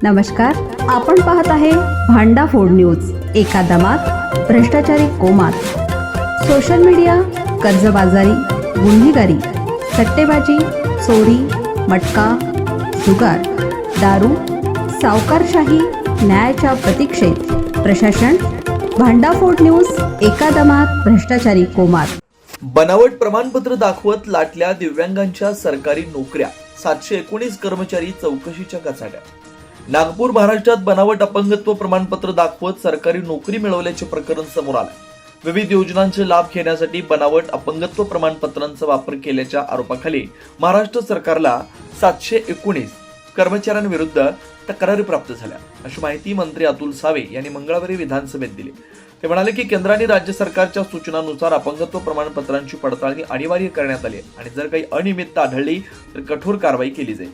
नमस्कार, आपण पाहत आहे भांडाफोड न्यूज. एका दमात भ्रष्टाचारी कोमात. सोशल मीडिया, कर्जबाजारी, गुन्हेगारी, सट्टेबाजी, चोरी, मटका, जुगार, दारू, सावकारशाही, न्यायाच्या प्रतीक्षेत प्रशासन. भांडाफोड न्यूज. एका दमात भ्रष्टाचारी कोमात. बनावट प्रमाणपत्र दाखवत लाटल्या दिव्यांगांच्या सरकारी नोकऱ्या. 719 कर्मचारी चौकशीच्या कचाट्यात. नागपूर, महाराष्ट्रात बनावट अपंगत्व प्रमाणपत्र दाखवत सरकारी नोकरी मिळवल्याचे प्रकरण समोर आले. विविध योजनांचे लाभ घेण्यासाठी बनावट अपंगत्व प्रमाणपत्रांचा वापर केल्याच्या आरोपाखाली महाराष्ट्र सरकारला 719 कर्मचाऱ्यांविरुद्ध तक्रारी प्राप्त झाल्या, अशी माहिती मंत्री अतुल सावे यांनी मंगळवारी विधानसभेत दिली. ते म्हणाले की केंद्र आणि राज्य सरकारच्या सूचनांनुसार अपंगत्व प्रमाणपत्रांची पडताळणी अनिवार्य करण्यात आली आणि जर काही अनियमितता आढळली तर कठोर कारवाई केली जाईल.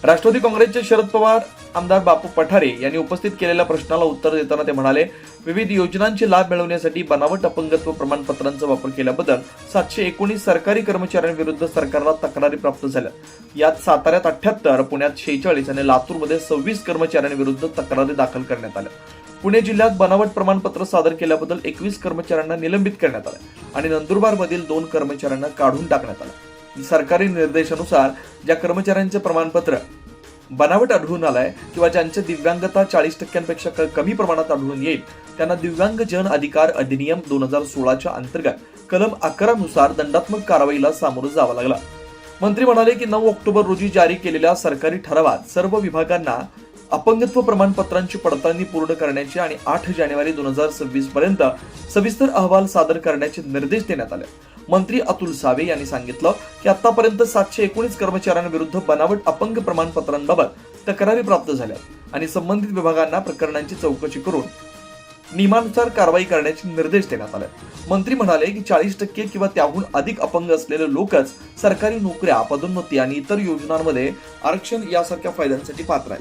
राष्ट्रवादी काँग्रेसचे शरद पवार आमदार बापू पठारे यांनी उपस्थित केलेल्या प्रश्नाला उत्तर देताना ते म्हणाले, विविध योजनांचे लाभ मिळवण्यासाठी बनावट अपंगत्व प्रमाणपत्रांचा वापर केल्याबद्दल 719 सरकारी कर्मचाऱ्यांविरुद्ध सरकारला तक्रारी प्राप्त झाल्या. यात साताऱ्यात 78, पुण्यात 46 आणि लातूरमध्ये 26 कर्मचाऱ्यांविरुद्ध तक्रारी दाखल करण्यात आल्या. पुणे जिल्ह्यात बनावट प्रमाणपत्र सादर केल्याबद्दल 21 कर्मचाऱ्यांना निलंबित करण्यात आले आणि नंदुरबारमधील 2 कर्मचाऱ्यांना काढून टाकण्यात आलं. सरकारी निर्देशानुसार ज्या कर्मचाऱ्यांचे प्रमाणपत्र बनावट आढळून आलाय किंवा ज्यांची दिव्यांगता 40% कमी प्रमाणात आढळून येईल त्यांना दिव्यांग जन अधिकार अधिनियम 2016च्या अंतर्गत कलम 11 नुसार दंडात्मक कारवाईला सामोरं जावं लागलं. मंत्री म्हणाले की 9 ऑक्टोबर रोजी जारी केलेल्या सरकारी ठरावात सर्व विभागांना अपंगत्व प्रमाणपत्रांची पडताळणी पूर्ण करण्याचे आणि 8 जानेवारी 2026 पर्यंत सविस्तर अहवाल सादर करण्याचे निर्देश देण्यात आले. मंत्री अतुल सावे यांनी सांगितलं की आतापर्यंत 719 कर्मचाऱ्यांविरुद्ध बनावट अपंग प्रमाणपत्रांबाबत तक्रारी प्राप्त झाल्या आणि संबंधित विभागांना प्रकरणांची चौकशी करून नियमानुसार कारवाई करण्याचे निर्देश देण्यात आले. मंत्री म्हणाले की 40% किंवा त्याहून अधिक अपंग असलेले लोकच सरकारी नोकऱ्या, पदोन्नती आणि इतर योजनांमध्ये आरक्षण यासारख्या फायद्यांसाठी पात्र आहेत.